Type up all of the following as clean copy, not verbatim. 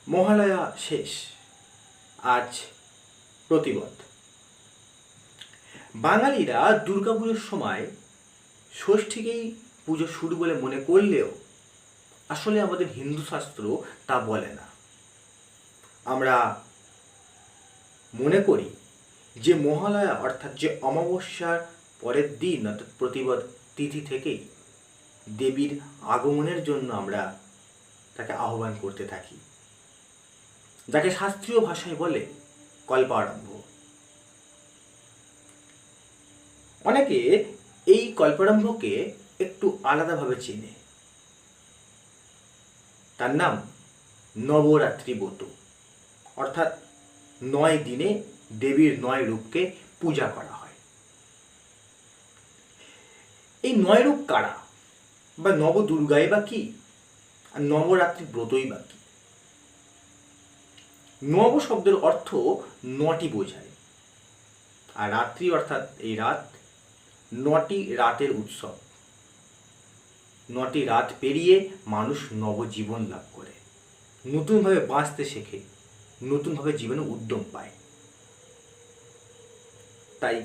মহালয়া শেষ, আজ প্রতিপদ। বাঙালিরা দুর্গাপুজোর সময় ষষ্ঠীকেই পুজো শুরু বলে মনে করলেও আসলে আমাদের হিন্দু শাস্ত্র তা বলে না। আমরা মনে করি যে মহালয়া অর্থাৎ যে অমাবস্যার পরের দিন অর্থাৎ প্রতিপদ তিথি থেকেই দেবীর আগমনের জন্য আমরা তাকে আহ্বান করতে থাকি, যাকে শাস্ত্রীয় ভাষায় বলে কল্পারম্ভ। অনেকে এই কল্পারম্ভকে একটু আলাদাভাবে চেনে। তার নাম নবরাত্রি ব্রত, অর্থাৎ 9 দিনে দেবীর 9 রূপকে পূজা করা হয়। এই 9 রূপ কারা, বা নবদুর্গাই বা কি, আর নবরাত্রি ব্রতই বা কি? নব শব্দের অর্থ 9টি বোঝায়, আর রাত্রি অর্থাৎ এই রাত, 9টি রাতের উৎসব। 9টি রাত পেরিয়ে মানুষ নবজীবন লাভ করে, নতুনভাবে বাঁচতে শেখে, নতুনভাবে জীবনে উদ্যম পায়। তাই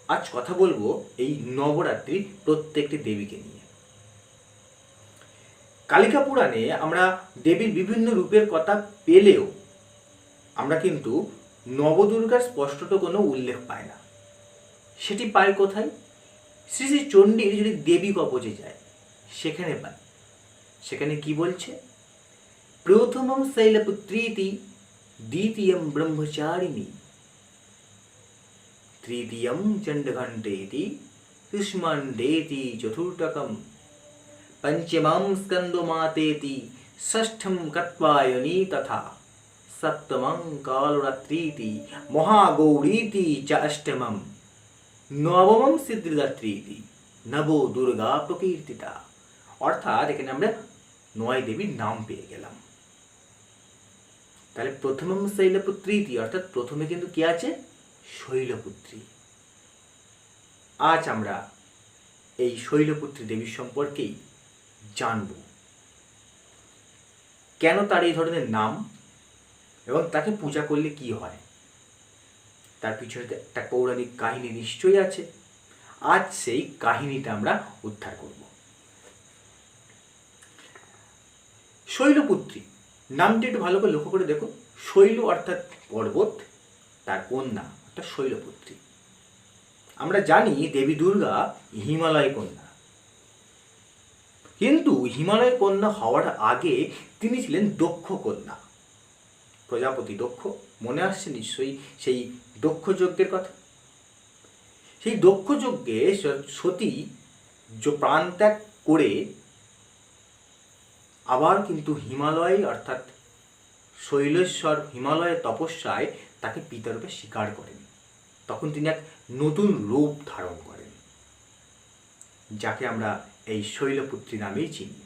আজ কথা বলবো এই নবরাত্রির প্রত্যেকটি দেবীকে নিয়ে। কালিকা পুরাণে আমরা দেবীর বিভিন্ন রূপের কথা পেলেও আমরা কিন্তু নবদুর্গার স্পষ্টত কোনো উল্লেখ পাই না। সেটি পাই কোথায়? শ্রী শ্রী চণ্ডীর যদি দেবী কবচে যায় সেখানে পাই। সেখানে কি বলছে? প্রথমম শৈলপুত্রীতি, দ্বিতীয়ম ব্রহ্মচারিণী, তৃতীয়ম চণ্ডঘণ্টেতি, কুষ্মাণ্ডেতি চতুর্থকম, পঞ্চমম স্কন্দমাতেতি, ষষ্ঠম কত্বায়নী তথা, সপ্তমং কালরাত্রিতি, মহাগৌরীতি চ অষ্টমম, নবমম সিদ্ধিদাত্রীতি, নব দুর্গা প্রকীর্তিতা। অর্থাৎ এখানে আমরা 9 দেবীর নাম পেয়ে গেলাম। তাহলে প্রথমম শৈলপুত্রীতি অর্থাৎ প্রথমে কিন্তু কি আছে? শৈলপুত্রী। আজ আমরা এই শৈলপুত্রী দেবীর সম্পর্কেই জানব। কেন তার এই ধরনের নাম এবং তাকে পূজা করলে কি হয়, তার পিছনে একটা পৌরাণিক কাহিনী নিশ্চয়ই আছে। আজ সেই কাহিনীটা আমরা উদ্ধার করব। শৈলপুত্রী নামটি একটু ভালো করে লক্ষ্য করে দেখো। শৈল অর্থাৎ পর্বত, তার কন্যা অর্থাৎ শৈলপুত্রী। আমরা জানি দেবী দুর্গা হিমালয় কন্যা, কিন্তু হিমালয় কন্যা হওয়ার আগে তিনি ছিলেন দক্ষ কন্যা। প্রজাপতি দক্ষ, মনে আসছে নিশ্চয়ই সেই দক্ষ যজ্ঞের কথা। সেই দক্ষ যজ্ঞে সতী প্রাণত্যাগ করে আবার কিন্তু হিমালয় অর্থাৎ শৈলেশ্বর হিমালয়ের তপস্যায় তাকে পিতারূপে স্বীকার করেন। তখন তিনি এক নতুন রূপ ধারণ করেন, যাকে আমরা এই শৈলপুত্রী নামেই চিনি।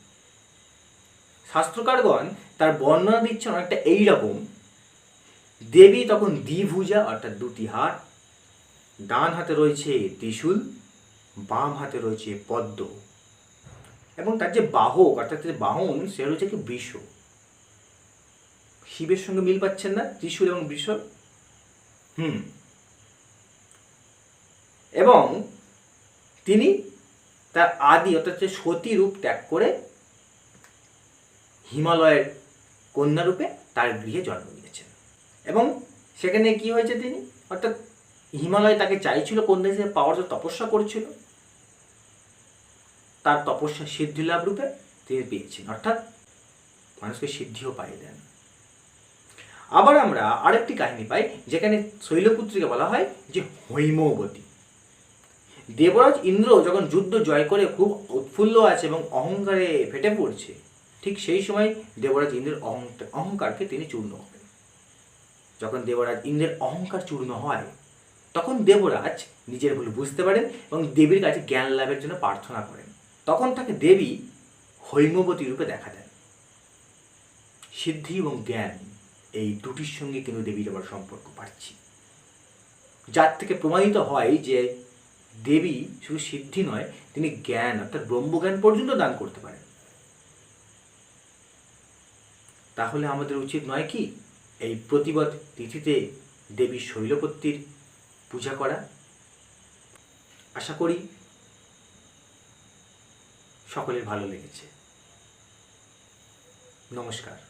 শাস্ত্রকারগণ তার বর্ণনা দিচ্ছেন অনেকটা এইরকম। দেবী তখন দ্বিভুজা অর্থাৎ 2টি হাত, ডান হাতে রয়েছে ত্রিশূল, বাম হাতে রয়েছে পদ্ম, এবং তার যে বাহক অর্থাৎ যে বাহন সে রয়েছে কি বৃষ। শিবের সঙ্গে মিল পাচ্ছেন না ত্রিশূল এবং বৃষ? এবং তিনি তার আদি অর্থাৎ যে সতী রূপ ত্যাগ করে হিমালয়ের কন্যা রূপে তার গৃহে জন্ম নিয়েছেন। এবং সেখানে কি হয়েছে, তিনি অর্থাৎ হিমালয় তাকে চাইছিল কন্যা হিসেবে পাওয়ার জন্য তপস্যা করেছিল, তার তপস্যা সিদ্ধি লাভ রূপে তিনি পেয়েছেন, অর্থাৎ মানুষকে সিদ্ধিও পাইয়ে দেন। আবার আমরা আরেকটি কাহিনী পাই যেখানে শৈলপুত্রীকে বলা হয় যে হৈমবতী। দেবরাজ ইন্দ্র যখন যুদ্ধ জয় করে খুব উৎফুল্ল আছে এবং অহংকারে ফেটে পড়ছে, ঠিক সেই সময় দেবরাজ ইন্দ্রের অহংকারকে তিনি চূর্ণ করেন। যখন দেবরাজ ইন্দ্রের অহংকার চূর্ণ হয় তখন দেবরাজ নিজের ভুল বুঝতে পারেন এবং দেবীর কাছে জ্ঞান লাভের জন্য প্রার্থনা করেন। তখন তাকে দেবী হৈমবতী রূপে দেখা দেন। সিদ্ধি এবং জ্ঞান এই দুটির সঙ্গে কিন্তু দেবীর আবার সম্পর্ক পাচ্ছি, যার থেকে প্রমাণিত হয় যে দেবী শুধু সিদ্ধি নয়, তিনি জ্ঞান অর্থাৎ ব্রহ্মজ্ঞান পর্যন্ত দান করতে পারেন। তাহলে আমাদের উচিত নয় কি এই প্রতিবদ তিথিতে দেবী শৈলপুত্রীর পূজা করা? আশা করি সকলের ভালো লেগেছে। নমস্কার।